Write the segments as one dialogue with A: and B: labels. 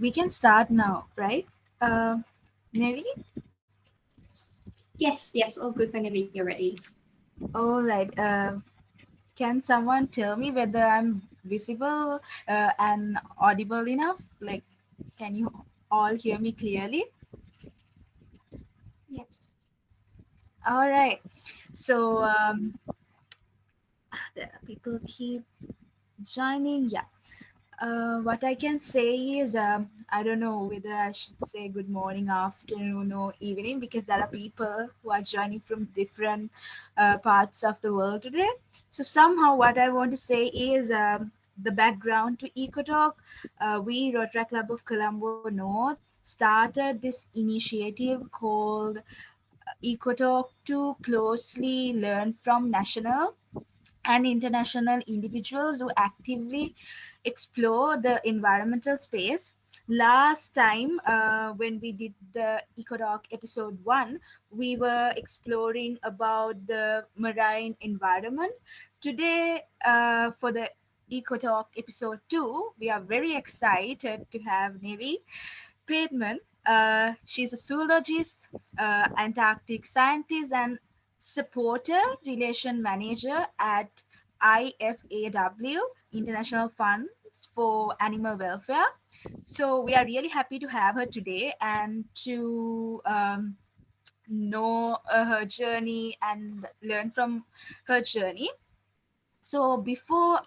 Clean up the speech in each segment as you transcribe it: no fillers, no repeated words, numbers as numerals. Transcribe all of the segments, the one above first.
A: We can start now, right? Neree?
B: Yes, all good whenever you're ready.
A: All right. Can someone tell me whether I'm visible and audible enough? Like, can you all hear me clearly?
B: Yeah.
A: All right. So, there are people keep joining. Yeah. What I can say is, I don't know whether I should say good morning, afternoon, or evening because there are people who are joining from different parts of the world today. So, somehow, what I want to say is the background to EcoTalk. We, Rotaract Club of Colombo North, started this initiative called EcoTalk to closely learn from national and international individuals who actively explore the environmental space. Last time, when we did the EcoDoc episode 1, we were exploring about the marine environment. Today, for the EcoTalk episode 2, we are very excited to have Neree Pateman. She's a zoologist, Antarctic scientist, and supporter relation manager at IFAW, International Funds for Animal Welfare. So we are really happy to have her today and to know her journey and learn from her journey. So before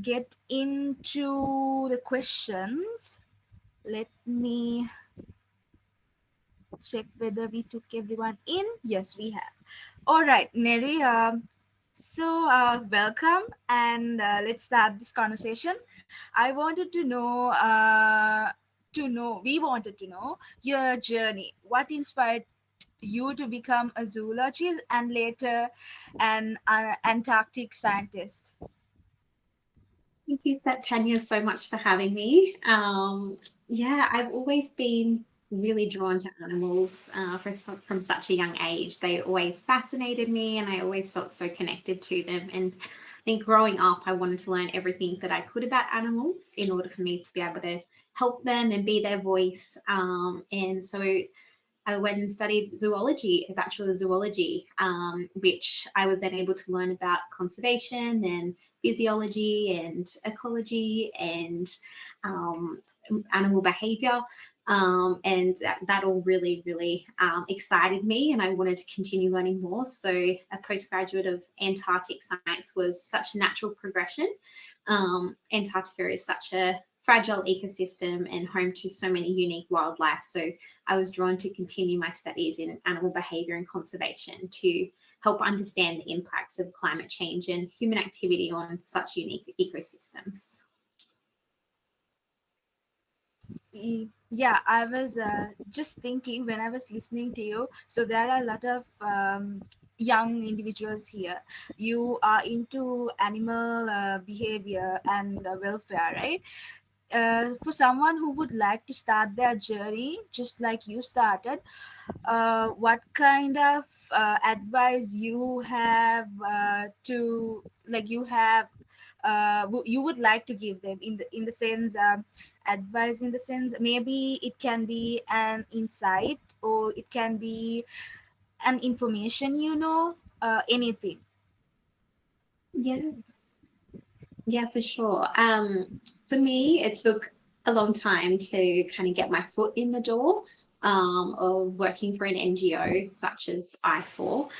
A: get into the questions, let me check whether we took everyone in. Yes, we have. All right, Neri. Welcome, and let's start this conversation. I wanted we wanted to know your journey. What inspired you to become a zoologist and later an Antarctic scientist?
B: Thank you, Tanya, so much for having me. Yeah, I've always been really drawn to animals from such a young age. They always fascinated me, and I always felt so connected to them. And I think growing up, I wanted to learn everything that I could about animals in order for me to be able to help them and be their voice. And so I went and studied zoology, a bachelor of zoology, which I was then able to learn about conservation and physiology and ecology and um, animal behavior. And that all really excited me, and I wanted to continue learning more. So, a postgraduate of Antarctic science was such a natural progression. Antarctica is such a fragile ecosystem and home to so many unique wildlife. So, I was drawn to continue my studies in animal behavior and conservation to help understand the impacts of climate change and human activity on such unique ecosystems.
A: Yeah, I was just thinking when I was listening to you. So there are a lot of young individuals here. You are into animal behavior and welfare, right? For someone who would like to start their journey just like you started, what kind of advice you have to like you would like to give them in the sense advice in the sense maybe it can be an insight or it can be an information, anything.
B: Yeah, yeah, for sure. For me, it took a long time to kind of get my foot in the door of working for an NGO such as IFAW.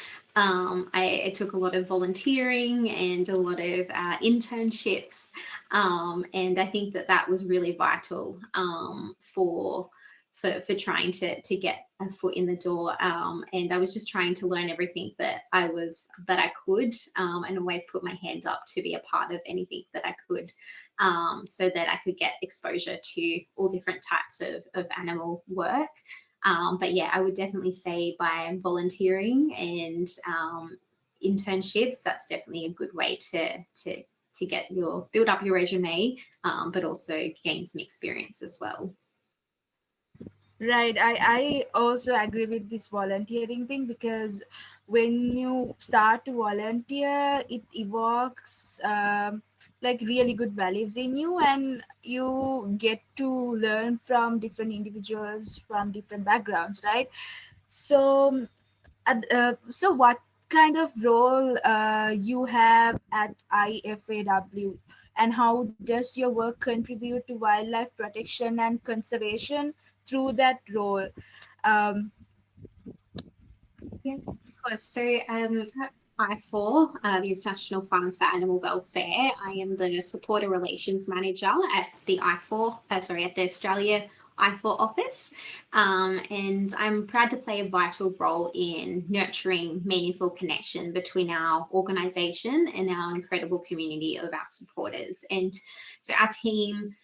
B: It took a lot of volunteering and a lot of internships, and I think that was really vital for trying to get a foot in the door. And I was just trying to learn everything that I could, and always put my hand up to be a part of anything that I could, so that I could get exposure to all different types of animal work. But yeah, I would definitely say by volunteering and internships, that's definitely a good way to build up your resume, but also gain some experience as well.
A: Right. I also agree with this volunteering thing because when you start to volunteer, it evokes like really good values in you, and you get to learn from different individuals from different backgrounds, right? So so what kind of role you have at IFAW, and how does your work contribute to wildlife protection and conservation through that role? um,
B: Yeah, of course. So, at IFAW, the International Fund for Animal Welfare, I am the supporter relations manager at the IFAW, at the Australia IFAW office. And I'm proud to play a vital role in nurturing meaningful connection between our organisation and our incredible community of our supporters. And so our team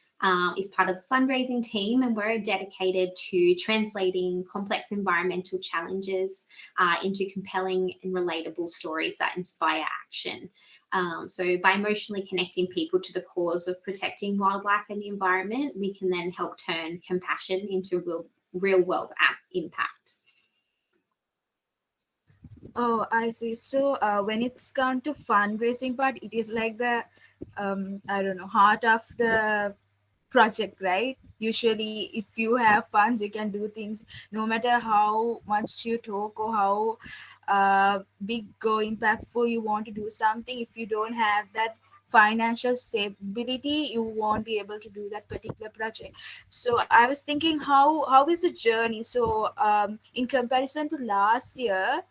B: is part of the fundraising team, and we're dedicated to translating complex environmental challenges into compelling and relatable stories that inspire action. So, by emotionally connecting people to the cause of protecting wildlife and the environment, we can then help turn compassion into real world impact.
A: Oh, I see. So when it's come to fundraising part, it is like the I don't know, heart of the project, right? Usually, if you have funds, you can do things no matter how much you talk or how big or impactful you want to do something. If you don't have that financial stability, you won't be able to do that particular project. So I was thinking, how is the journey? So in comparison to last year,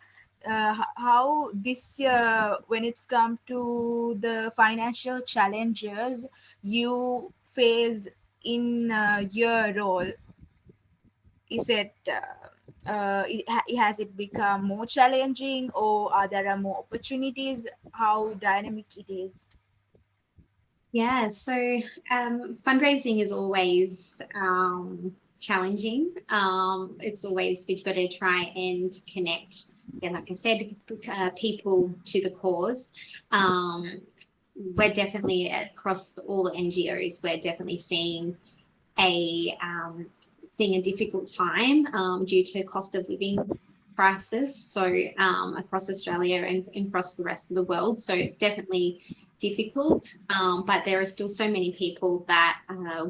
A: how this year, when it's come to the financial challenges you face in your role, is it has it become more challenging, or are there are more opportunities? How dynamic it is?
B: Yeah, so fundraising is always challenging. It's always, we've got to try and connect, yeah, like I said, people to the cause. Um, we're definitely across all the NGOs, we're definitely a seeing a difficult time due to cost of living crisis. So across Australia and across the rest of the world. So it's definitely difficult, but there are still so many people that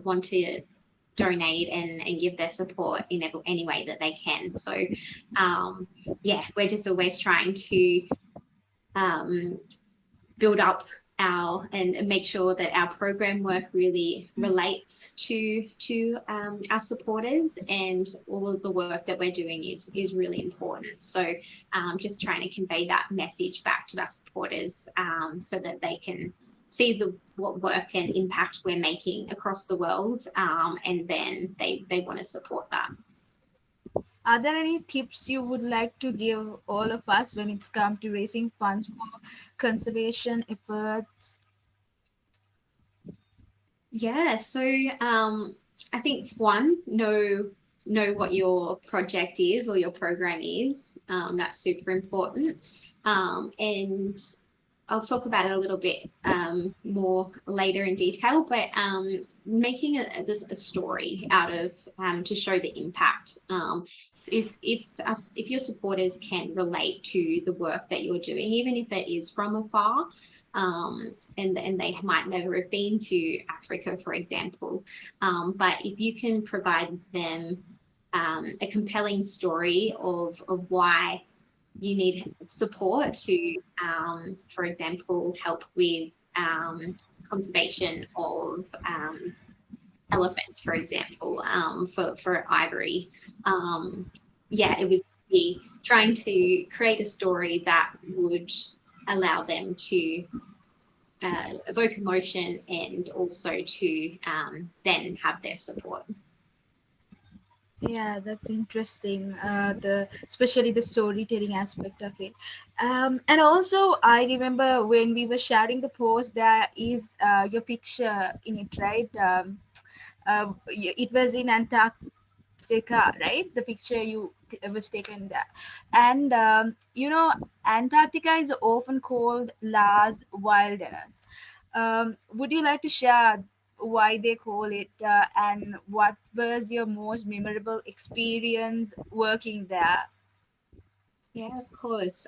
B: want to donate and give their support in any way that they can. So yeah, we're just always trying to um, build up our and make sure that our program work really relates to our supporters, and all of the work that we're doing is really important. So just trying to convey that message back to our supporters so that they can see what work and impact we're making across the world, and then they want to support that.
A: Are there any tips you would like to give all of us when it's come to raising funds for conservation efforts?
B: Yeah, so I think one, know what your project is or your program is. That's super important. And I'll talk about it a little bit more later in detail, but making a story out of to show the impact. So if your supporters can relate to the work that you're doing, even if it is from afar, and they might never have been to Africa, for example. But if you can provide them a compelling story of why you need support to, for example, help with conservation of elephants, for example, for ivory. Yeah, it would be trying to create a story that would allow them to evoke emotion and also to then have their support.
A: Yeah, that's interesting. The especially the storytelling aspect of it, and also I remember when we were sharing the post, there is your picture in it, right? It was in Antarctica, right? The picture was taken there, and Antarctica is often called Last Wilderness. Would you like to share why they call it, and what was your most memorable experience working there?
B: Yeah, of course.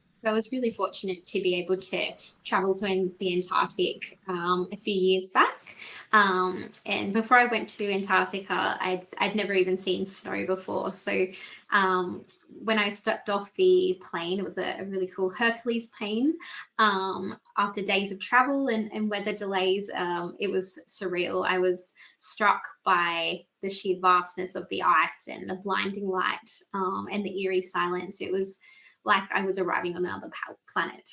B: So I was really fortunate to be able to travel to the Antarctic a few years back. And before I went to Antarctica, I'd never even seen snow before. So um, when I stepped off the plane, it was a really cool Hercules plane. After days of travel and weather delays, it was surreal. I was struck by the sheer vastness of the ice and the blinding light and the eerie silence. It was like I was arriving on another planet.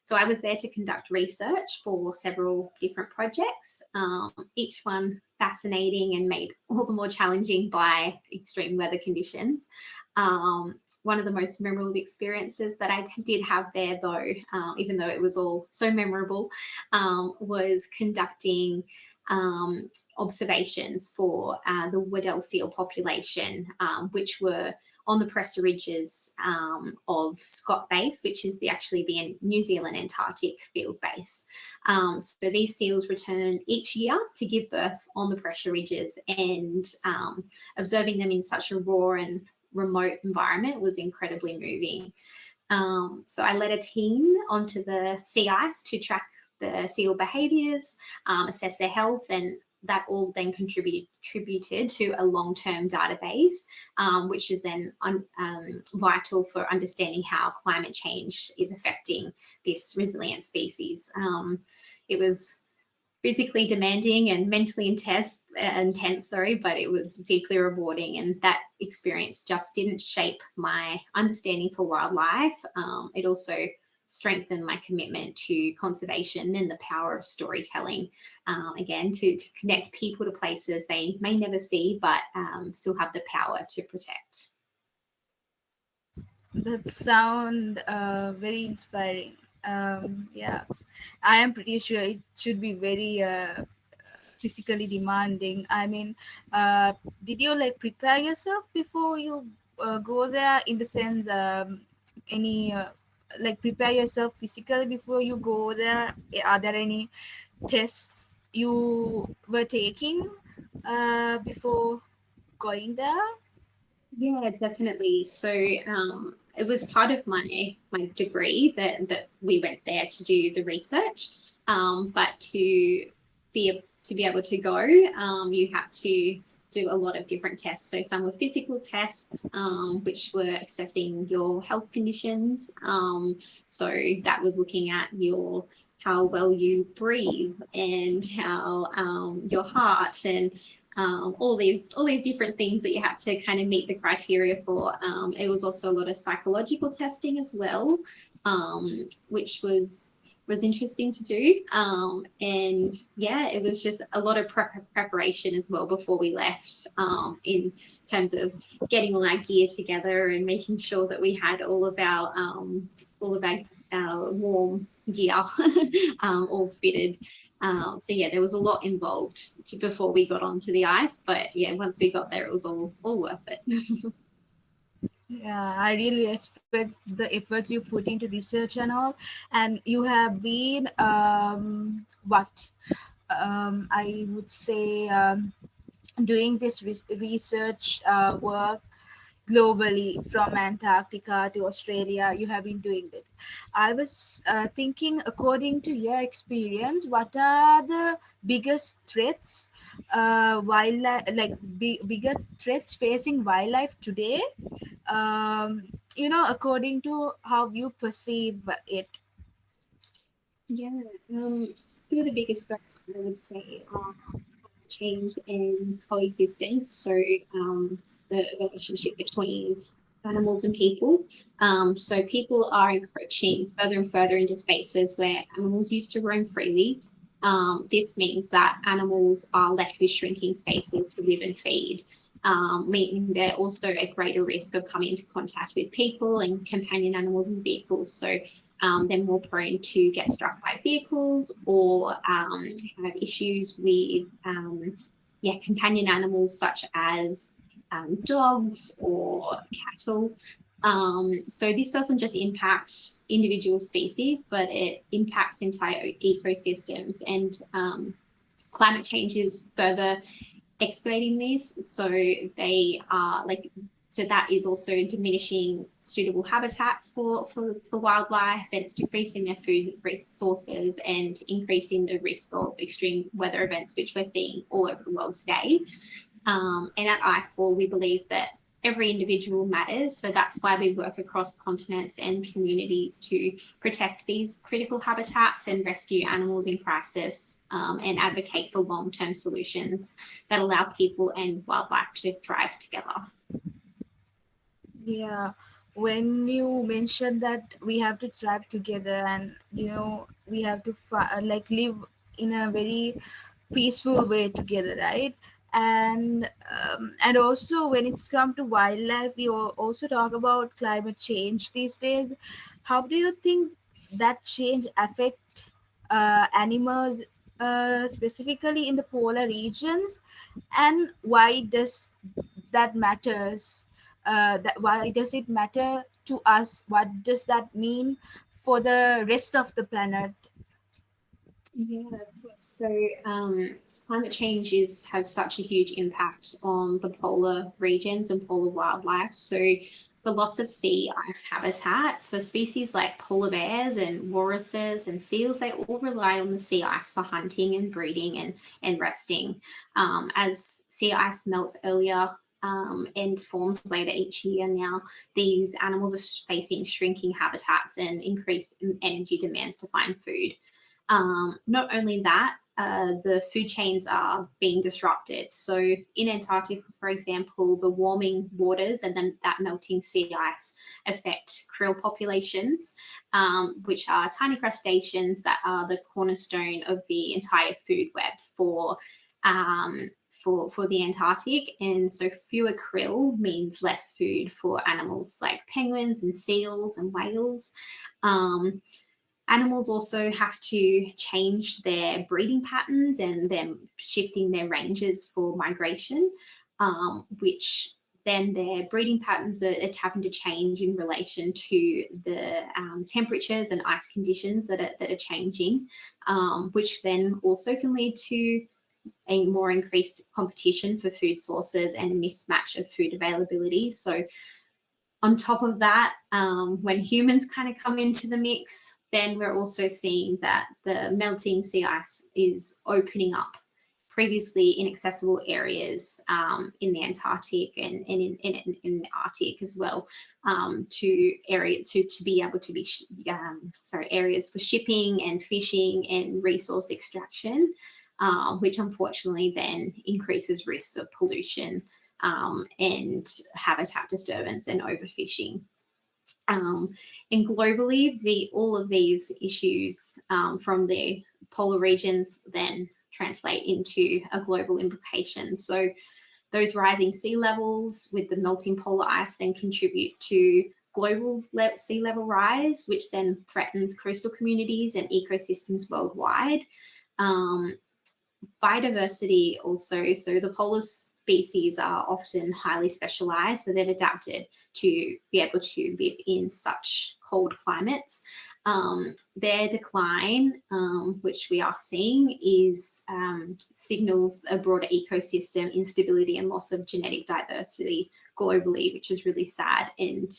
B: So I was there to conduct research for several different projects, each one fascinating and made all the more challenging by extreme weather conditions. One of the most memorable experiences that I did have there, though, even though it was all so memorable, was conducting um, observations for the Weddell seal population, which were on the pressure ridges of Scott Base, which is actually the New Zealand Antarctic field base. So these seals return each year to give birth on the pressure ridges, and observing them in such a raw and remote environment was incredibly moving. So I led a team onto the sea ice to track the seal behaviours, assess their health, and that all then contributed to a long-term database, which is then vital for understanding how climate change is affecting this resilient species. It was physically demanding and mentally intense, but it was deeply rewarding. And that experience just didn't shape my understanding for wildlife. It also strengthened my commitment to conservation and the power of storytelling. Again, to connect people to places they may never see, but still have the power to protect.
A: That sound very inspiring. Yeah, I am pretty sure it should be very physically demanding. I mean, uh, did you like prepare yourself before you go there? In the sense, any like prepare yourself physically before you go there? Are there any tests you were taking before going there?
B: Yeah, definitely. So it was part of my degree that we went there to do the research. But to be able to go, you had to do a lot of different tests. So some were physical tests, which were assessing your health conditions. So that was looking at your how well you breathe and how your heart and all these different things that you had to kind of meet the criteria for. It was also a lot of psychological testing as well, which was interesting to do. And yeah, it was just a lot of preparation as well before we left, in terms of getting all our gear together and making sure that we had all of our warm gear all fitted. So yeah, there was a lot involved before we got onto the ice, but yeah, once we got there, it was all worth it.
A: Yeah, I really respect the efforts you put into research and all. And you have been, what I would say, doing this research work globally from Antarctica to Australia. You have been doing that. I was thinking, according to your experience, what are the biggest threats, wildlife, like bigger threats facing wildlife today? According to how you perceive it.
B: Yeah, two of the biggest threats I would say are change and coexistence. So the relationship between animals and people. So people are encroaching further and further into spaces where animals used to roam freely. This means that animals are left with shrinking spaces to live and feed. Meaning they're also at greater risk of coming into contact with people and companion animals and vehicles. So they're more prone to get struck by vehicles or have issues with companion animals such as dogs or cattle. So this doesn't just impact individual species, but it impacts entire ecosystems. And climate change is further excavating this. So they are like So that is also diminishing suitable habitats for wildlife, and it's decreasing their food resources and increasing the risk of extreme weather events, which we're seeing all over the world today. And at IFAW, we believe that every individual matters. So that's why we work across continents and communities to protect these critical habitats and rescue animals in crisis, and advocate for long-term solutions that allow people and wildlife to thrive together.
A: Yeah, when you mentioned that we have to thrive together, and we have to like live in a very peaceful way together, right? And also when it's come to wildlife, we also talk about climate change these days. How do you think that change affect animals, specifically in the polar regions, and why does that matters? That why does it matter to us? What does that mean for the rest of the planet?
B: Yeah, of course. So, climate change has such a huge impact on the polar regions and polar wildlife. So, the loss of sea ice habitat for species like polar bears and walruses and seals, they all rely on the sea ice for hunting and breeding and resting. As sea ice melts earlier, and forms later each year now, these animals are facing shrinking habitats and increased energy demands to find food. Not only that, the food chains are being disrupted. So in Antarctica, for example, the warming waters and then that melting sea ice affect krill populations, which are tiny crustaceans that are the cornerstone of the entire food web for the Antarctic. And so fewer krill means less food for animals like penguins and seals and whales. Um, Animals also have to change their breeding patterns and then shifting their ranges for migration, which then their breeding patterns are having to change in relation to the temperatures and ice conditions that are changing, which then also can lead to a more increased competition for food sources and a mismatch of food availability. So on top of that, when humans kind of come into the mix, then we're also seeing that the melting sea ice is opening up previously inaccessible areas in the Antarctic and in the Arctic as well, to area to be able to be areas for shipping and fishing and resource extraction, which unfortunately then increases risks of pollution, and habitat disturbance and overfishing. Um, and globally, all of these issues from the polar regions then translate into a global implication. So those rising sea levels with the melting polar ice then contributes to global sea level rise, which then threatens coastal communities and ecosystems worldwide. Um, Biodiversity also, so the polar species are often highly specialized, so they've adapted to be able to live in such cold climates. Their decline, which we are seeing, is signals a broader ecosystem instability and loss of genetic diversity globally, which is really sad. And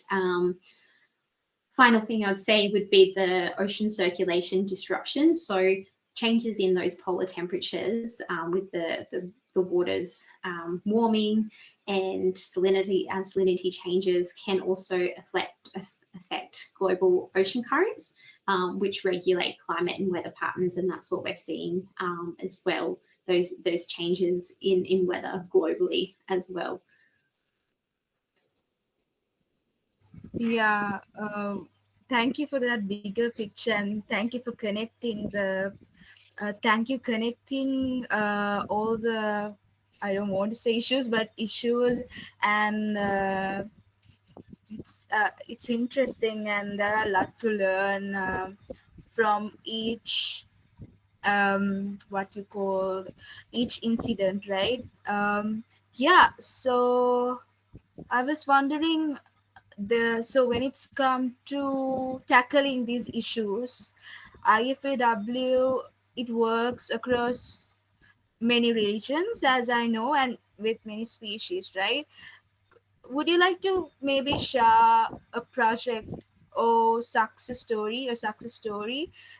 B: final thing I'd say would be the ocean circulation disruption. So changes in those polar temperatures, with the waters warming and salinity changes can also affect global ocean currents, which regulate climate and weather patterns, and that's what we're seeing as well. Those changes in weather globally as well.
A: Yeah, thank you for that bigger picture, and thank you for connecting all the, I don't want to say issues, but issues, and it's interesting, and there are a lot to learn from each, what you call, each incident, right? Yeah, so I was wondering, so when it's come to tackling these issues, IFAW, it works across many regions, as I know, and with many species, right? would you like to maybe share a project or success story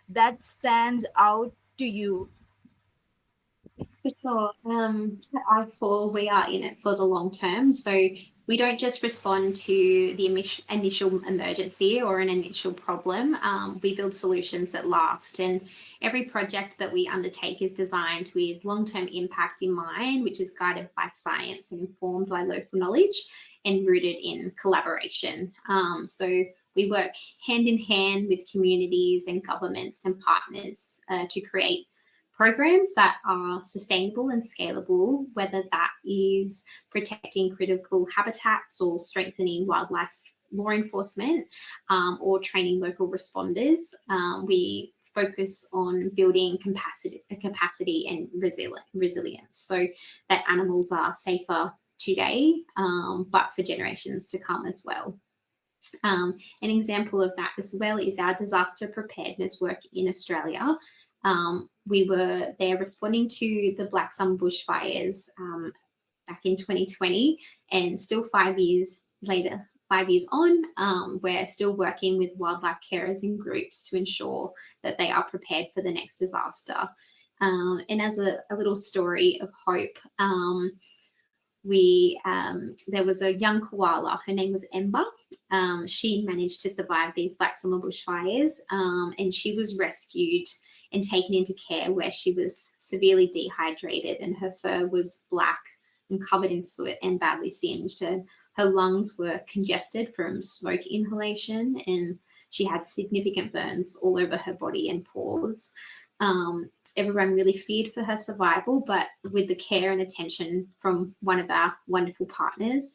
A: that stands out to you?
B: For sure. At IFAW, we are in it for the long term. So we don't just respond to the initial emergency or an initial problem. We build solutions that last. And every project that we undertake is designed with long term impact in mind, which is guided by science and informed by local knowledge and rooted in collaboration. So we work hand in hand with communities and governments and partners to create programs that are sustainable and scalable, whether that is protecting critical habitats or strengthening wildlife law enforcement or training local responders. We focus on building capacity and resilience so that animals are safer today, but for generations to come as well. An example of that as well is our disaster preparedness work in Australia. We were there responding to the Black Summer bushfires back in 2020, and still 5 years later, 5 years on, we're still working with wildlife carers and groups to ensure that they are prepared for the next disaster. And as a little story of hope, there was a young koala. Her name was Ember. She managed to survive these Black Summer bushfires, and she was rescued and taken into care where she was severely dehydrated and her fur was black and covered in soot and badly singed. And her lungs were congested from smoke inhalation, and she had significant burns all over her body and paws. Everyone really feared for her survival, but with the care and attention from one of our wonderful partners,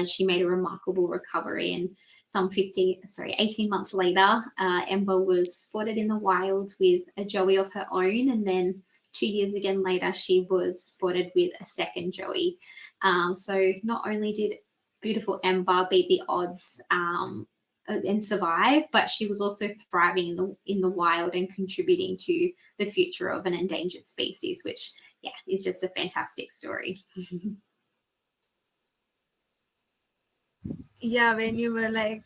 B: she made a remarkable recovery. And some 18 months later, Ember was spotted in the wild with a joey of her own. And then 2 years again later, she was spotted with a second joey. So not only did beautiful Ember beat the odds and survive, but she was also thriving in the wild and contributing to the future of an endangered species, which is just a fantastic story.
A: Yeah, when you were like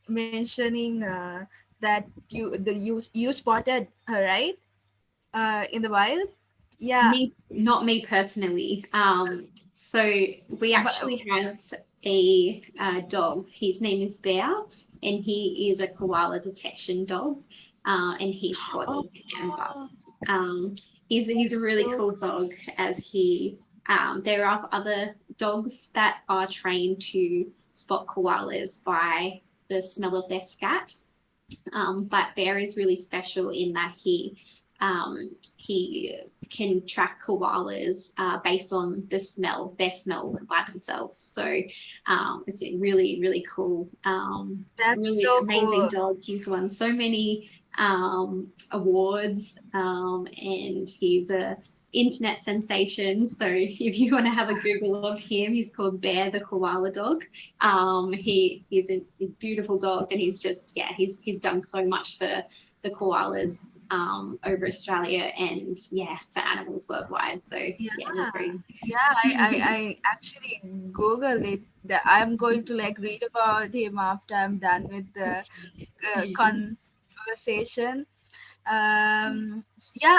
A: mentioning that you spotted her, right, in the wild. Yeah.
B: Not me personally. So we actually have a dog. His name is Bear, and he is a koala detection dog. And he's spotted Ember. He's a really cool dog. There are other dogs that are trained to spot koalas by the smell of their scat. But Bear is really special in that he can track koalas based on their smell by themselves. So it's a really, really cool,
A: That's
B: really
A: so
B: amazing
A: cool.
B: dog. He's won so many awards, and he's a internet sensation. So if you want to have a Google of him, he's called Bear the Koala Dog. He is a beautiful dog, and he's just he's done so much for the koalas over Australia and for animals worldwide. So
A: I actually Google it. I'm going to like read about him after I'm done with the conversation.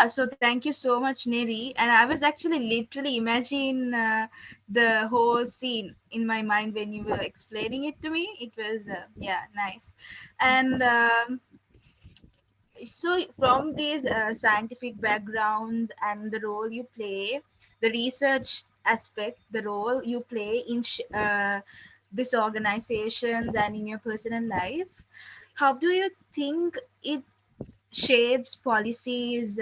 A: So thank you so much, Neree. And I was actually literally imagining the whole scene in my mind when you were explaining it to me. It was nice. And so from these scientific backgrounds and the role you play, the research aspect, the role you play in this organizations and in your personal life, how do you think it shapes policies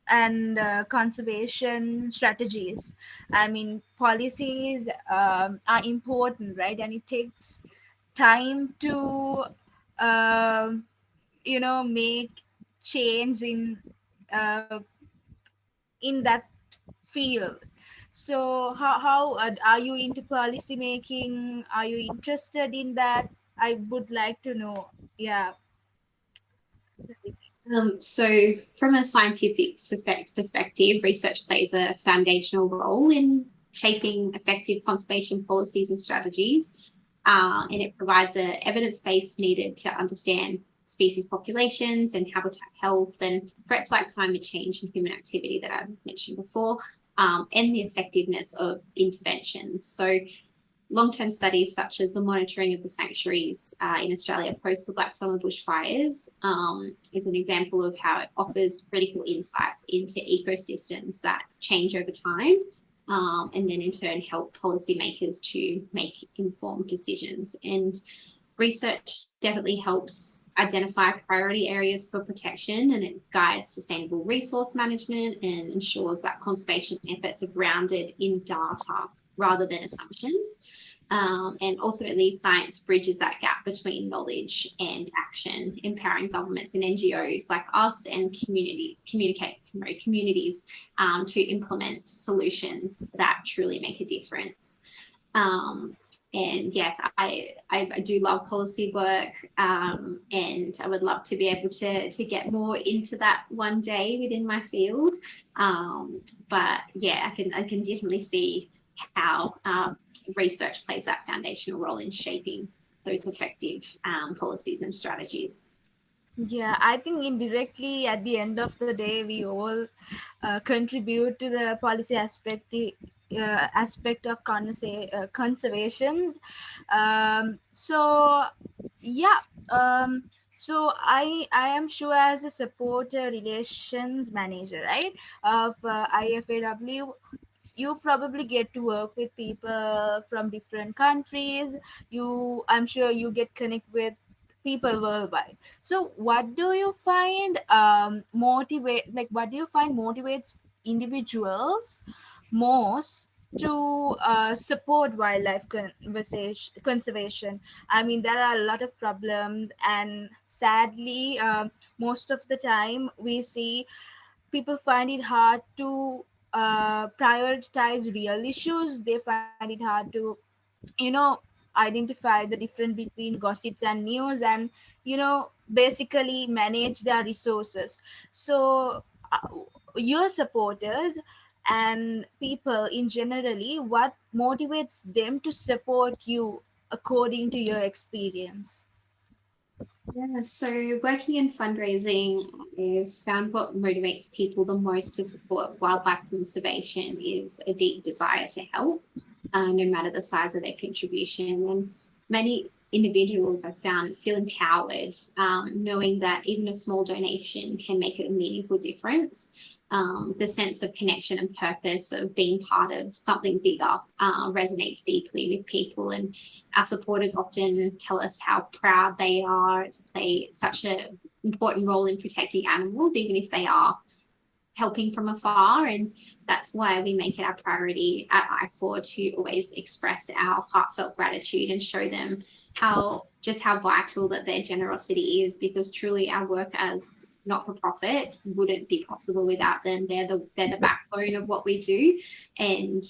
A: and conservation strategies? I mean, policies are important, right? And it takes time to make change uh, in that field. So how are you into policy making? Are you interested in that? I would like to know. Yeah.
B: So from a scientific perspective, research plays a foundational role in shaping effective conservation policies and strategies. And it provides a evidence base needed to understand species populations and habitat health and threats like climate change and human activity that I mentioned before, and the effectiveness of interventions. So long-term studies such as the monitoring of the sanctuaries in Australia post the Black Summer bushfires is an example of how it offers critical insights into ecosystems that change over time, and then in turn help policymakers to make informed decisions. And research definitely helps identify priority areas for protection, and it guides sustainable resource management and ensures that conservation efforts are grounded in data rather than assumptions. And ultimately, science bridges that gap between knowledge and action, empowering governments and NGOs like us and communities to implement solutions that truly make a difference. And yes, I do love policy work, and I would love to be able to get more into that one day within my field. But yeah, I can definitely see how research plays that foundational role in shaping those effective policies and strategies.
A: Yeah, I think indirectly at the end of the day, we all contribute to the policy aspect, the aspect of conservations. So yeah, so I am sure as a supporter relations manager, right, of IFAW, you probably get to work with people from different countries. I'm sure you get connect with people worldwide. So what do you find what do you find motivates individuals most to support wildlife conservation? I mean, there are a lot of problems, and sadly, most of the time we see people find it hard to prioritize real issues. They find it hard to, you know, identify the difference between gossips and news, and basically manage their resources. So your supporters and people in generally, what motivates them to support you according to your experience?
B: Yeah, so working in fundraising, I've found what motivates people the most to support wildlife conservation is a deep desire to help, no matter the size of their contribution. And many individuals I've found feel empowered, knowing that even a small donation can make a meaningful difference. The sense of connection and purpose of being part of something bigger resonates deeply with people, and our supporters often tell us how proud they are to play such an important role in protecting animals, even if they are helping from afar. And that's why we make it our priority at IFAW to always express our heartfelt gratitude and show them how vital that their generosity is, because truly our work as not-for-profits wouldn't be possible without them. They're the backbone of what we do. And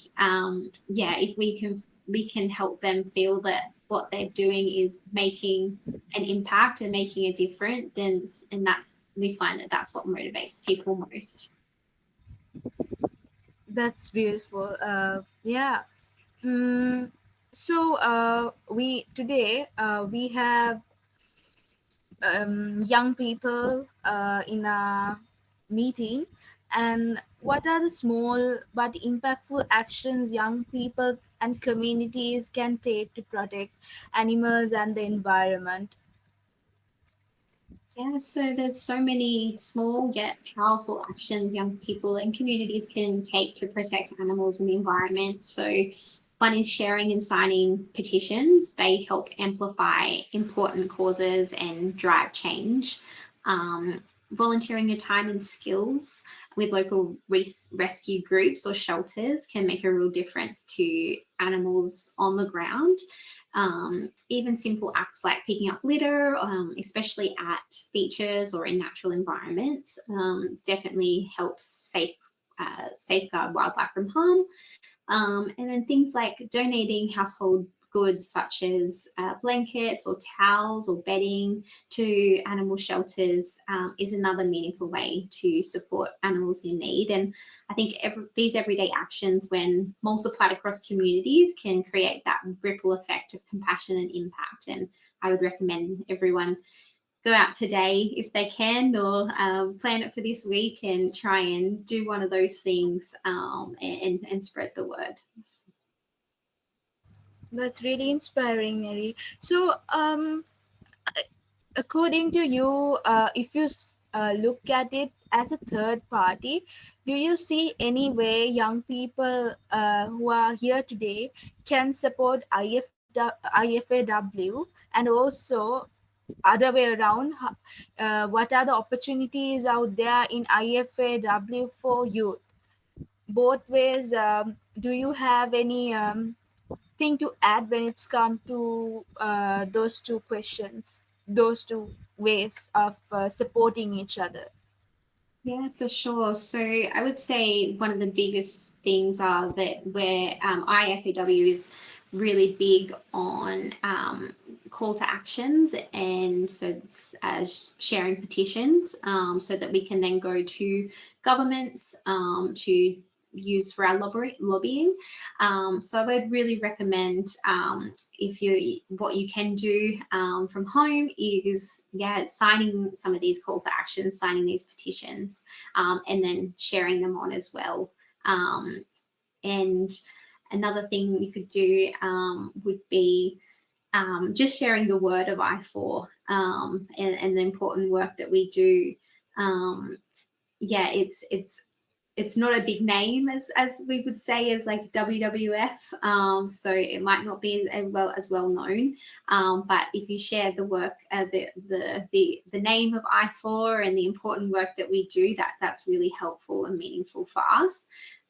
B: yeah, if we can help them feel that what they're doing is making an impact and making a difference, then and that's we find that that's what motivates people most.
A: That's beautiful. Yeah. Mm, so we today we have young people in a meeting, and what are the small but impactful actions young people and communities can take to protect animals and the environment?
B: Yeah, so there's so many small yet powerful actions young people and communities can take to protect animals and the environment. So one is sharing and signing petitions. They help amplify important causes and drive change. Volunteering your time and skills with local rescue groups or shelters can make a real difference to animals on the ground. Even simple acts like picking up litter, especially at beaches or in natural environments, definitely helps safeguard wildlife from harm. And then things like donating household goods such as blankets or towels or bedding to animal shelters is another meaningful way to support animals in need. And I think these everyday actions, when multiplied across communities, can create that ripple effect of compassion and impact. And I would recommend everyone go out today if they can, or plan it for this week and try and do one of those things, and spread the word.
A: That's really inspiring, Neree. So, according to you, if you look at it as a third party, do you see any way young people who are here today can support IFAW, and also other way around, what are the opportunities out there in IFAW for youth? Both ways, do you have any thing to add when it's come to those two questions, those two ways of supporting each other?
B: Yeah, for sure. So I would say one of the biggest things are that where IFAW is really big on call to actions, and so it's sharing petitions, so that we can then go to governments to use for our lobbying. So I would really recommend, if you what you can do from home is signing some of these call to actions, signing these petitions, and then sharing them on as well. And another thing you could do would be just sharing the word of IFAW, and the important work that we do. It's not a big name as we would say as like WWF, so it might not be as well known. But if you share the work, the name of IFAW and the important work that we do, that's really helpful and meaningful for us.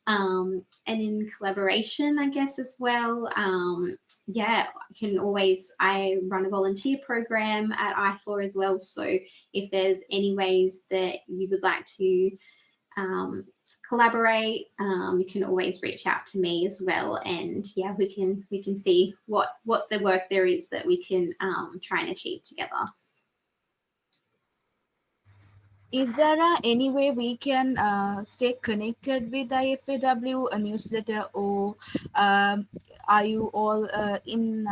B: And in collaboration, I guess as well. I run a volunteer program at IFAW as well. So if there's any ways that you would like to collaborate, you can always reach out to me as well, and we can see what the work there is that we can try and achieve together.
A: Is there any way we can stay connected with IFAW, a newsletter, or are you all in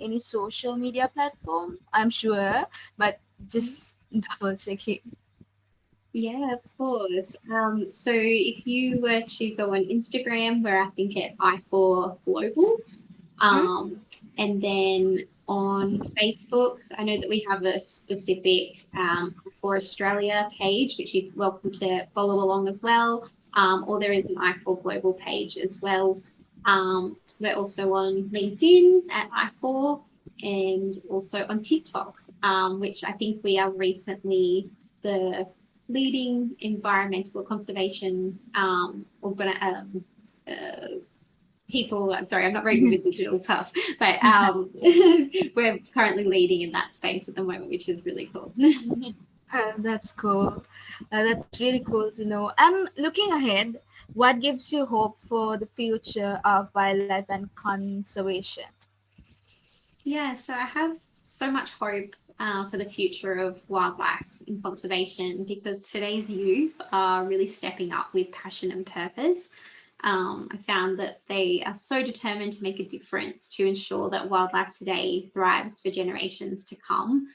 A: any social media platform? I'm sure, but just double checking.
B: Yeah, of course. So if you were to go on Instagram, where I think at I4 Global, and then on Facebook, I know that we have a specific for Australia page, which you're welcome to follow along as well. Or there is an I4 Global page as well. We're also on LinkedIn at I4, and also on TikTok, which I think we are recently the leading environmental conservation people. I'm sorry, I'm not very good with digital stuff, but we're currently leading in that space at the moment, which is really cool.
A: That's cool. That's really cool to know. And looking ahead, what gives you hope for the future of wildlife and conservation?
B: Yeah, so I have so much hope for the future of wildlife in conservation, because today's youth are really stepping up with passion and purpose. I found that they are so determined to make a difference to ensure that wildlife today thrives for generations to come,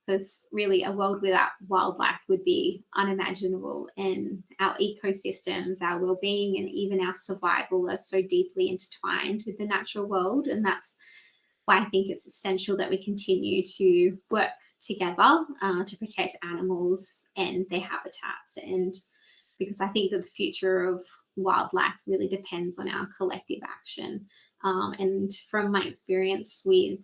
B: because really a world without wildlife would be unimaginable, and our ecosystems, our well-being, and even our survival are so deeply intertwined with the natural world. And that's why I think it's essential that we continue to work together to protect animals and their habitats. And because I think that the future of wildlife really depends on our collective action. And from my experience with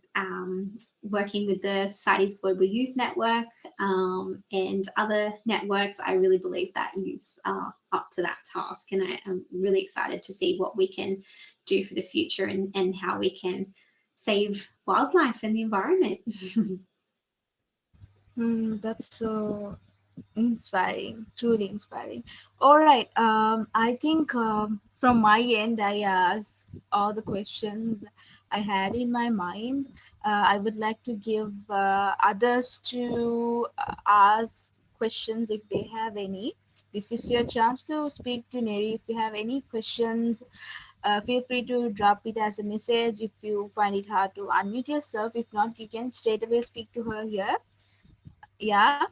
B: working with the CITES Global Youth Network and other networks, I really believe that youth are up to that task. And I am really excited to see what we can do for the future, and how we can save wildlife and the environment.
A: That's so Inspiring, truly inspiring. All right. I think from my end, I asked all the questions I had in my mind. I would like to give others to ask questions if they have any. This is your chance to speak to Neree. If you have any questions, feel free to drop it as a message. If you find it hard to unmute yourself, if not, you can straight away speak to her here. Yeah.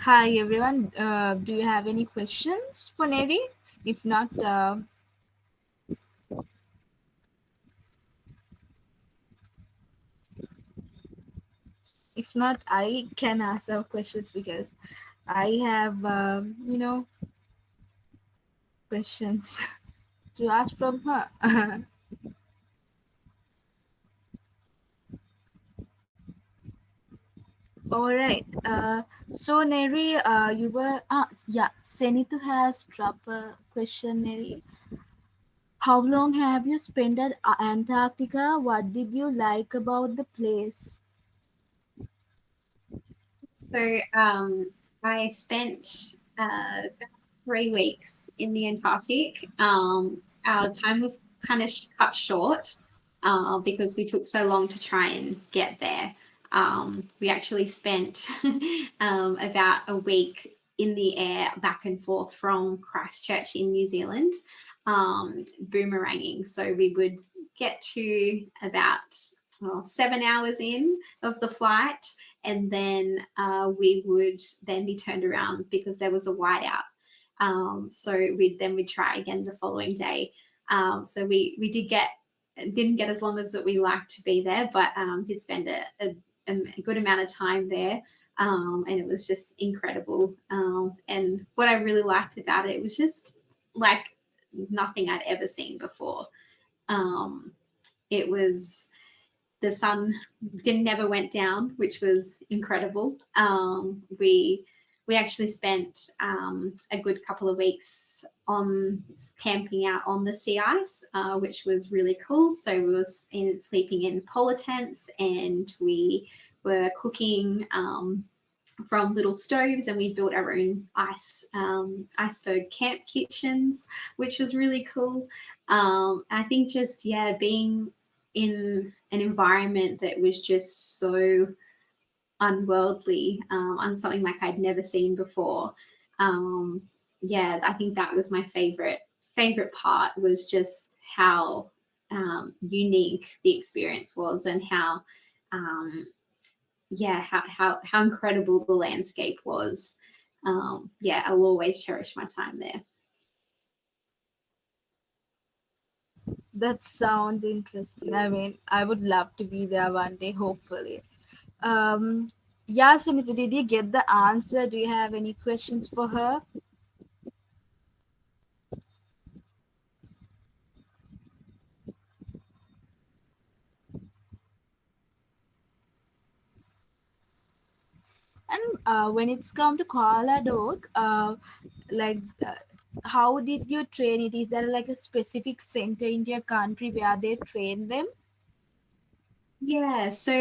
A: Hi everyone. Do you have any questions for Neri? If not, I can ask some questions because I have questions to ask from her. All right. So Neri, you were yeah. Senitu has dropped a question, Neri. How long have you spent at Antarctica? What did you like about the place?
B: So I spent about 3 weeks in the Antarctic. Our time was kind of cut short because we took so long to try and get there. We actually spent about a week in the air back and forth from Christchurch in New Zealand, boomeranging. So we would get to about 7 hours in of the flight, and then we would then be turned around because there was a whiteout. So we'd try again the following day. So we didn't get as long as that we liked to be there, but did spend a good amount of time there. And it was just incredible. And what I really liked about it was just like nothing I'd ever seen before. Um, it was the sun never went down, which was incredible. We actually spent a good couple of weeks on camping out on the sea ice, which was really cool. So we were sleeping in polar tents, and we were cooking from little stoves, and we built our own iceberg camp kitchens, which was really cool. I think just being in an environment that was just so unworldly, and something like I'd never seen before. Um, I think that was my favorite part, was just how unique the experience was, and how how incredible the landscape was. I'll always cherish my time there.
A: That sounds interesting. I mean, I would love to be there one day, hopefully. Um, yeah, Senitu, did you get the answer? Do you have any questions for her? And when it's come to koala dog, like, how did you train it? Is there like a specific center in your country where they train them?
B: Yeah, so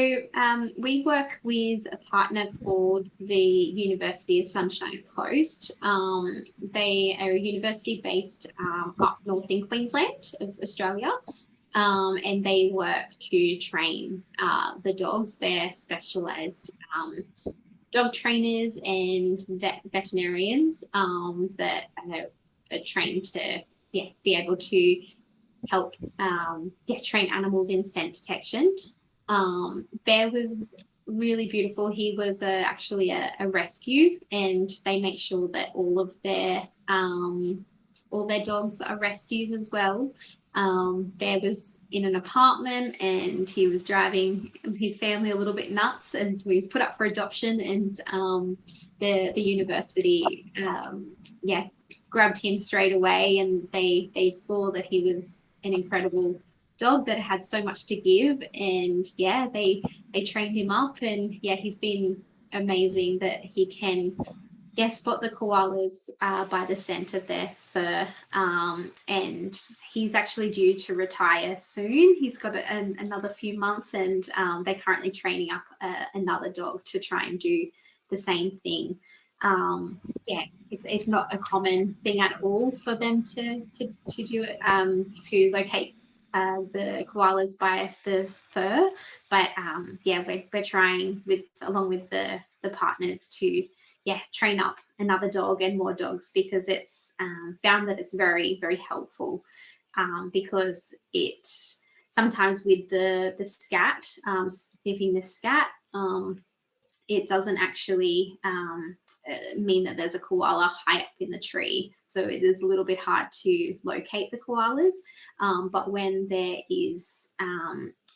B: we work with a partner called the University of Sunshine Coast. They are a university based up north in Queensland of Australia, and they work to train the dogs. They're specialised dog trainers and veterinarians that are trained to be able to help train animals in scent detection. Bear was really beautiful. He was actually a rescue, and they make sure that all their dogs are rescues as well. Bear was in an apartment and he was driving his family a little bit nuts, and so he was put up for adoption. And the university, yeah, grabbed him straight away, and they saw that he was an incredible dog that had so much to give, and yeah, they trained him up, and yeah, he's been amazing that he can spot the koalas by the scent of their fur. And he's actually due to retire soon. He's got another few months, and they're currently training up another dog to try and do the same thing. Yeah, it's not a common thing at all for them to do it, to locate the koalas by the fur. But yeah, we're trying along with the partners to train up another dog and more dogs, because it's found that it's very, very helpful, because it sometimes with the scat, sniffing the scat, it doesn't actually mean that there's a koala high up in the tree. So it is a little bit hard to locate the koalas. But when there is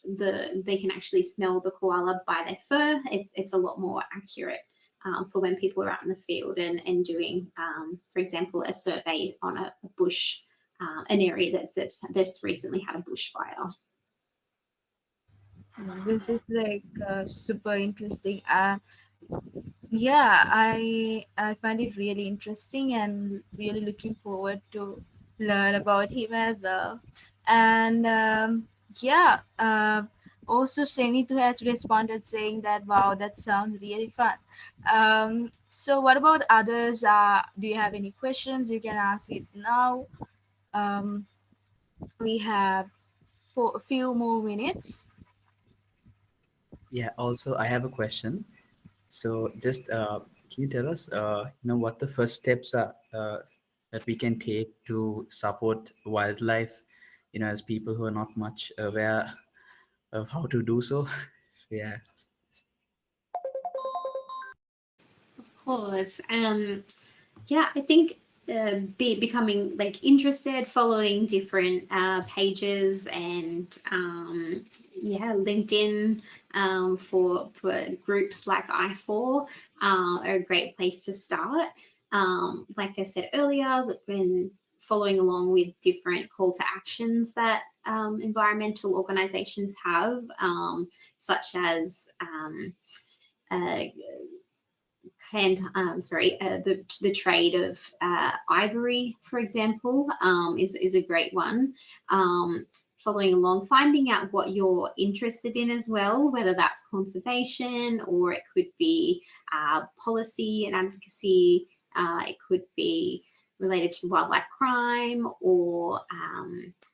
B: they can actually smell the koala by their fur, it's a lot more accurate for when people are out in the field and doing, for example, a survey on a bush, an area that's recently had a bushfire.
A: This is like super interesting. Yeah, I find it really interesting and really looking forward to learn about him as well. And yeah, also Senitu has responded saying that wow, that sounds really fun. So what about others? Do you have any questions? You can ask it now. Um, we have for a few more minutes.
C: Yeah, also I have a question. So just can you tell us, what the first steps are that we can take to support wildlife, as people who are not much aware of how to do so. So, yeah.
B: Of course. Yeah, I think becoming like interested, following different pages, and LinkedIn for groups like IFAW are a great place to start. Like I said earlier, when following along with different call to actions that environmental organisations have, such as uh, the trade of ivory, for example, is a great one. Following along, finding out what you're interested in as well, whether that's conservation or it could be policy and advocacy. It could be related to wildlife crime, or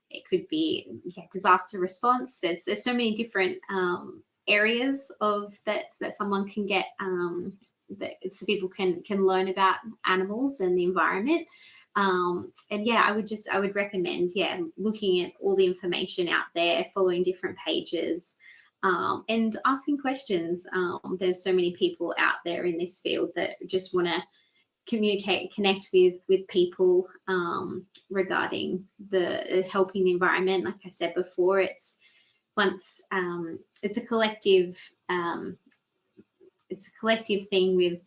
B: it could be disaster response. There's so many different areas of that someone can get, that so people can learn about animals and the environment. And yeah, I would recommend looking at all the information out there, following different pages, and asking questions. There's so many people out there in this field that just want to connect with people regarding the helping the environment. Like I said before, once it's a collective, thing with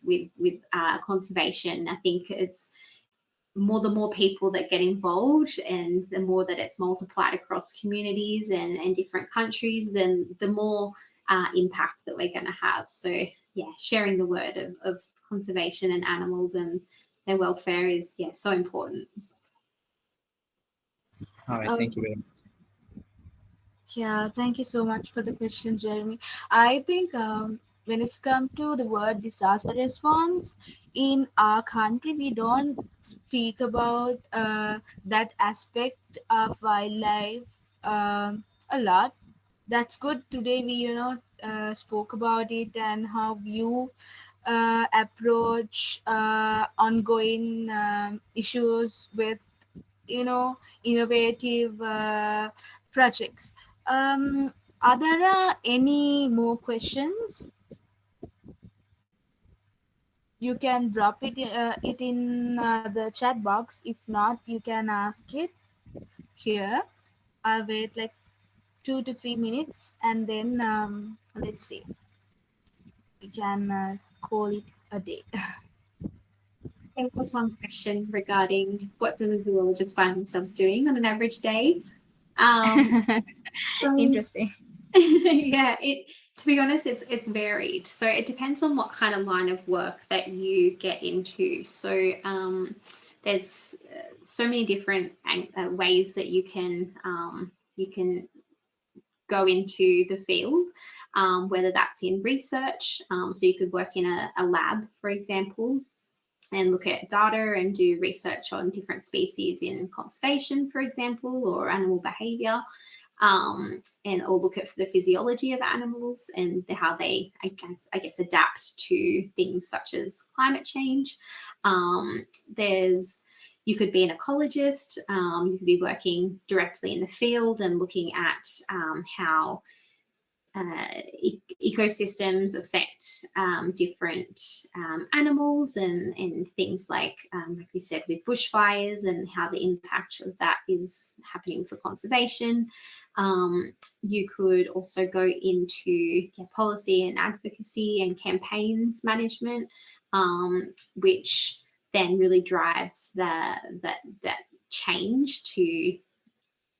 B: conservation. I think it's the more people that get involved, and the more that it's multiplied across communities and different countries, then the more impact that we're going to have. So yeah, sharing the word of conservation and animals and their welfare is so important.
C: All right.
A: Uh,
C: Thank you very much.
A: Yeah, thank you so much for the question, Jeremy. I think when it's come to the word disaster response in our country, we don't speak about that aspect of wildlife a lot. That's good. Today we spoke about it and how you approach ongoing issues with innovative projects. Are there any more questions? You can drop it in the chat box. If not, you can ask it here. I'll wait like 2 to 3 minutes, and then let's see. We can call it a day.
B: There was one question regarding what does a zoologist find themselves doing on an average day? So
A: Interesting.
B: yeah, to be honest, it's varied. So it depends on what kind of line of work that you get into. So there's so many different ways that you can go into the field, whether that's in research. So you could work in a lab, for example, and look at data and do research on different species in conservation, for example, or animal behavior. And or look at the physiology of animals and how they, I guess, adapt to things such as climate change. There's You could be an ecologist. You could be working directly in the field and looking at how ecosystems affect different animals and things like we said, with bushfires and how the impact of that is happening for conservation. You could also go into policy and advocacy and campaigns management, which then really drives that change to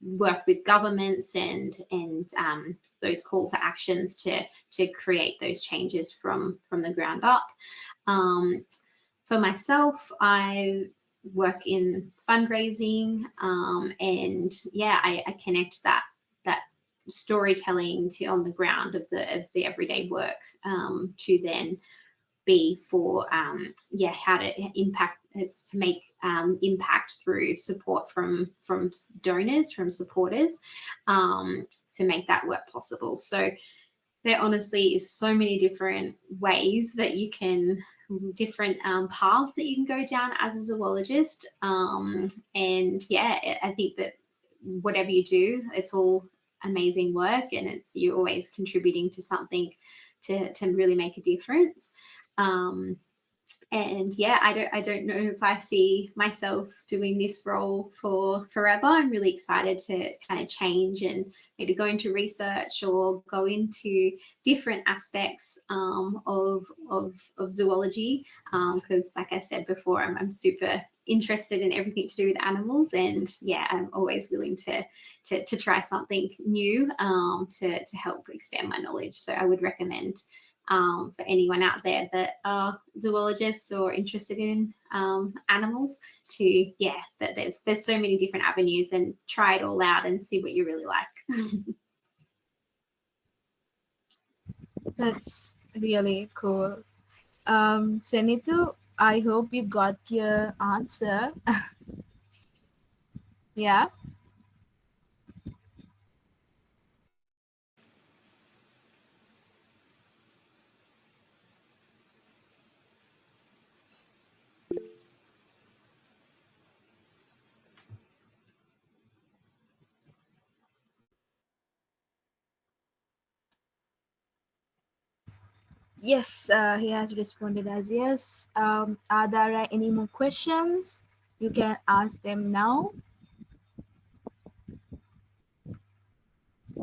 B: work with governments and those call to actions to create those changes from the ground up. For myself, I work in fundraising, and I connect that storytelling to on the ground of the everyday work, to then be for how to impact, is to make impact through support from donors, from supporters, to make that work possible. So there honestly is so many different ways that you can, different paths that you can go down as a zoologist, and I think that whatever you do, it's all amazing work, and you're always contributing to something to really make a difference. And I don't know if I see myself doing this role for forever. I'm really excited to kind of change and maybe go into research or go into different aspects of zoology, because like I said before, I'm super interested in everything to do with animals, and I'm always willing to try something new, to help expand my knowledge. So I would recommend, for anyone out there that are zoologists or interested in animals, to that there's so many different avenues, and try it all out and see what you really like.
A: That's really cool. Senitu, I hope you got your answer. Yeah. Yes, he has responded as yes. Are there any more questions? You can ask them now.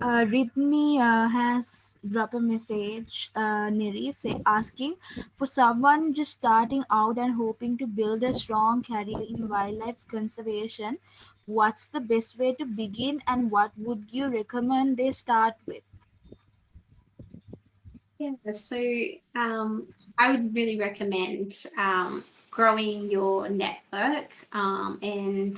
A: Ridmi has dropped a message, Neree, asking for someone just starting out and hoping to build a strong career in wildlife conservation. What's the best way to begin, and what would you recommend they start with?
B: So I would really recommend growing your network, and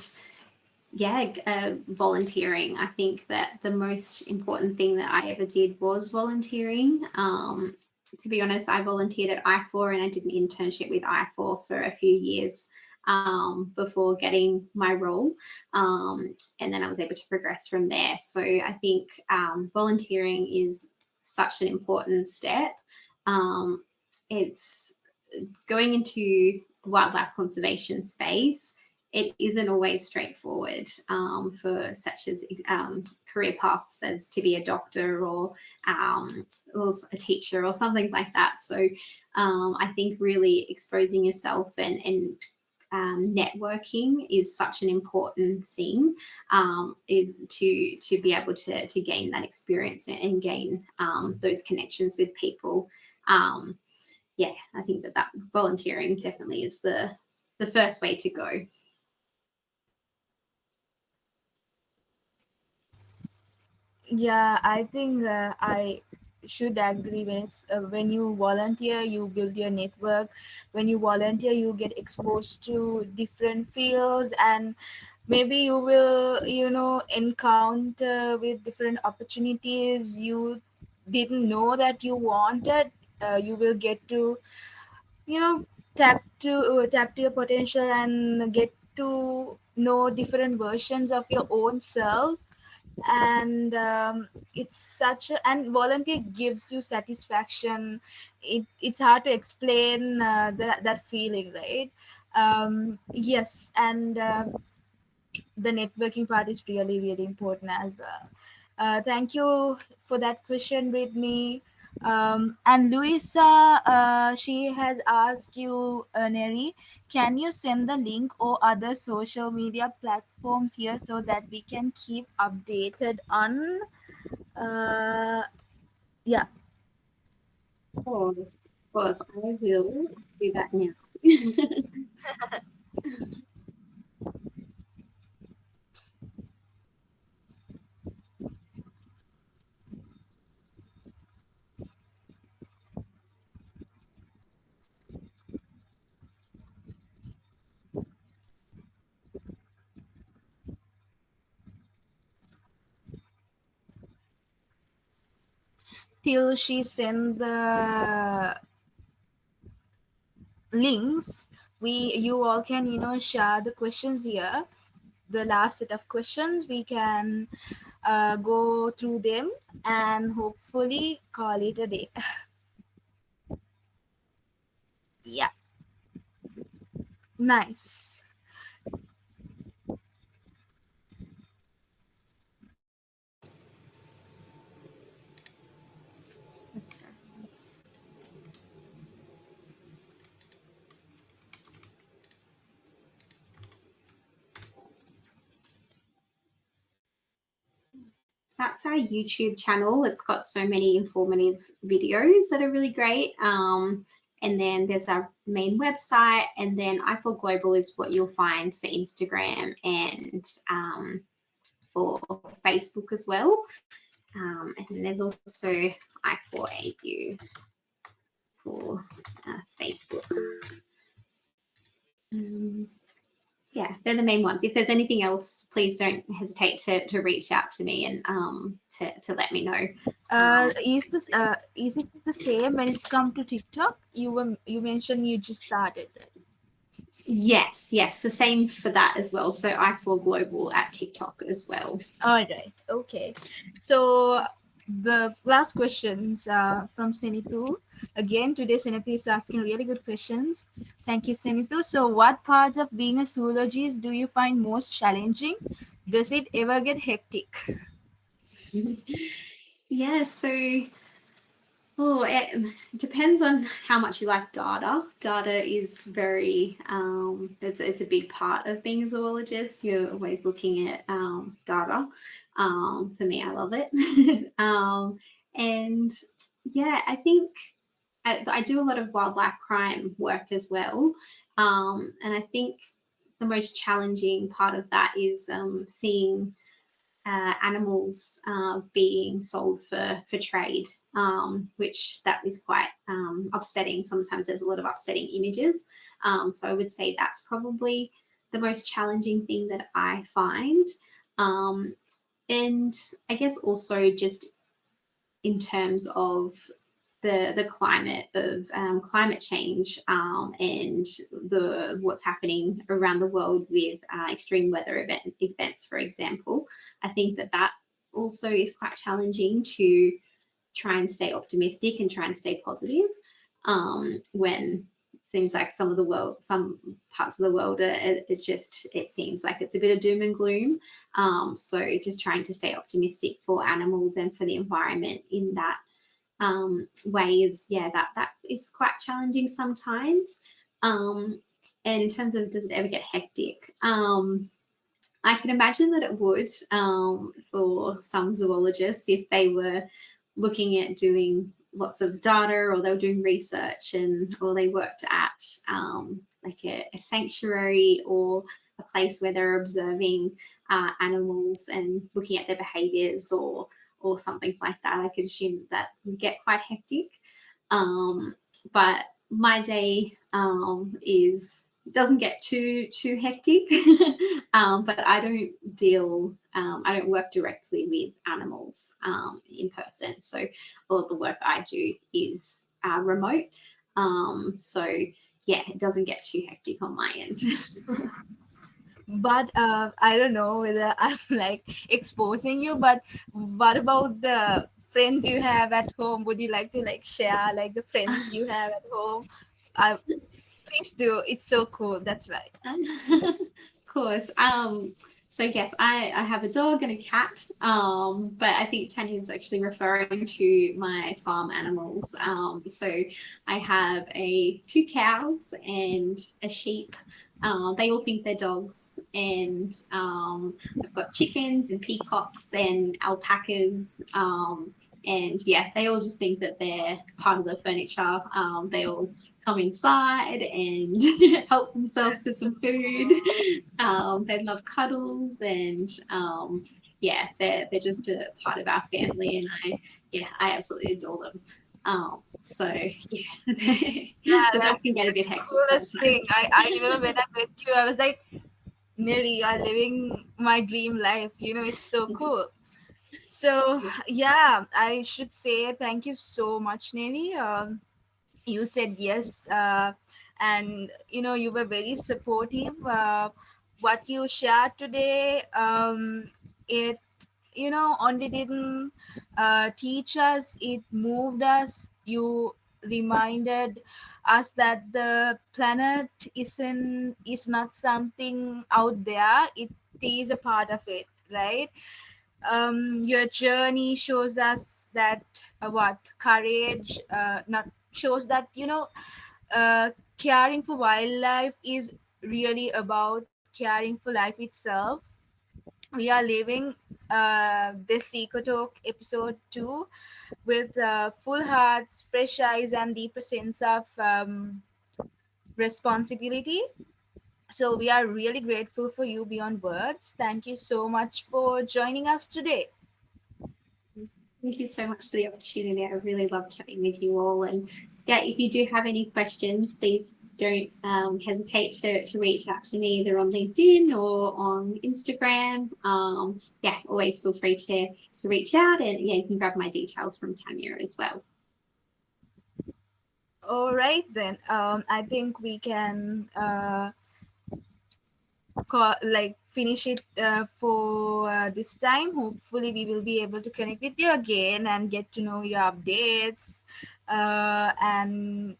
B: volunteering. I think that the most important thing that I ever did was volunteering. To be honest, I volunteered at IFAW and I did an internship with IFAW for a few years before getting my role. And then I was able to progress from there. So I think volunteering is such an important step. It's going into the wildlife conservation space. It isn't always straightforward for such as career paths as to be a doctor or a teacher or something like that. So I think really exposing yourself and networking is such an important thing, is to be able to gain that experience and gain those connections with people. I think that volunteering definitely is the first way to go.
A: Yeah, I think I should agree. When you volunteer, you build your network. When you volunteer, you get exposed to different fields, and maybe you will, encounter with different opportunities you didn't know that you wanted. You will get to, you know, tap to your potential and get to know different versions of your own selves. And it's such a, and volunteer gives you satisfaction. It's hard to explain that feeling, right? Yes. And the networking part is really really important as well. Thank you for that question with me. And Luisa, she has asked you, Neri, can you send the link or other social media platforms here so that we can keep updated on? Uh, yeah.
B: Of course, I will do that now.
A: Till she send the links, you all can share the questions here, the last set of questions. We can go through them and hopefully call it a day. Yeah, nice.
B: That's our YouTube channel. It's got so many informative videos that are really great. And then there's our main website, and then IFAW Global is what you'll find for Instagram and for Facebook as well. And then there's also IFAW for Facebook. Yeah, they're the main ones. If there's anything else, please don't hesitate to reach out to me and to let me know.
A: Is it the same when it's come to TikTok? You mentioned you just started it.
B: Yes, the same for that as well. So IFAW Global at TikTok as well.
A: All right. Okay. So the last questions from Senitu. Again, today Senitu is asking really good questions. Thank you, Senitu. So what parts of being a zoologist do you find most challenging? Does it ever get hectic?
B: Yeah, so it depends on how much you like data. Data is very, it's a big part of being a zoologist. You're always looking at data. For me, I love it. And yeah, I think I do a lot of wildlife crime work as well. And I think the most challenging part of that is seeing animals being sold for trade, which that is quite upsetting. Sometimes there's a lot of upsetting images. So I would say that's probably the most challenging thing that I find. And I guess also just in terms of the climate of climate change, and the what's happening around the world with extreme weather events, for example. I think that also is quite challenging to try and stay optimistic and try and stay positive, when it seems like some parts of the world it seems like it's a bit of doom and gloom. So just trying to stay optimistic for animals and for the environment in that way is, that is quite challenging sometimes. And in terms of, does it ever get hectic? I can imagine that it would, for some zoologists, if they were looking at doing lots of data, or they were doing research, or they worked at like a sanctuary, or a place where they're observing animals and looking at their behaviours, or something like that. I could assume that would get quite hectic. But my day is doesn't get too hectic. But I don't work directly with animals in person, so all of the work I do is remote. So yeah, it doesn't get too hectic on my end.
A: But I don't know whether I'm like exposing you, but what about the friends you have at home? Would you like to like share like the friends you have at home? I Please do. It's so cool. That's right.
B: Of course. So yes, I have a dog and a cat. But I think Tanya's actually referring to my farm animals. So I have two cows and a sheep. They all think they're dogs, and I've got chickens and peacocks and alpacas. And yeah, they all just think that they're part of the furniture. They all come inside and help themselves to some food. They love cuddles, and yeah, they're just a part of our family, and I absolutely adore them. So yeah,
A: Yeah,
B: so that
A: that's
B: can get a
A: the
B: bit hectic
A: coolest
B: sometimes.
A: thing. I remember when I met you, I was like, Neree, you are living my dream life. It's so cool. So yeah, I should say thank you so much, Neree. You said yes, and you were very supportive. What you shared today, it only didn't teach us, it moved us. You reminded us that the planet is not something out there, it is a part of it, right? Your journey shows us that what courage not shows that caring for wildlife is really about caring for life itself. We are living this Eco Talk episode 2 with full hearts, fresh eyes, and deeper sense of responsibility. So we are really grateful for you beyond words. Thank you so much for joining us today.
B: Thank you so much for the opportunity. I really love chatting with you all. And yeah, if you do have any questions, please don't hesitate to reach out to me either on LinkedIn or on Instagram. Yeah, always feel free to reach out, and yeah, you can grab my details from Tanya as well.
A: All right, then. I think we can finish it for this time. Hopefully we will be able to connect with you again and get to know your updates, and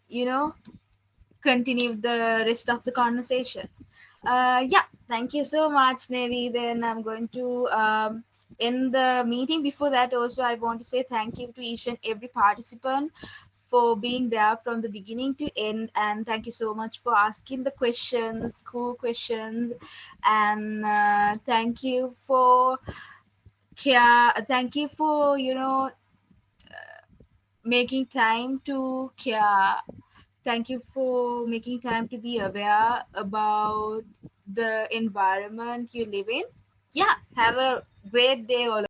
A: continue the rest of the conversation. Yeah, thank you so much, Neree. Then I'm going to end the meeting. Before that, also, I want to say thank you to each and every participant for being there from the beginning to end. And thank you so much for asking the questions, cool questions. And thank you for care. Thank you for, making time to care. Thank you for making time to be aware about the environment you live in. Yeah, have a great day, all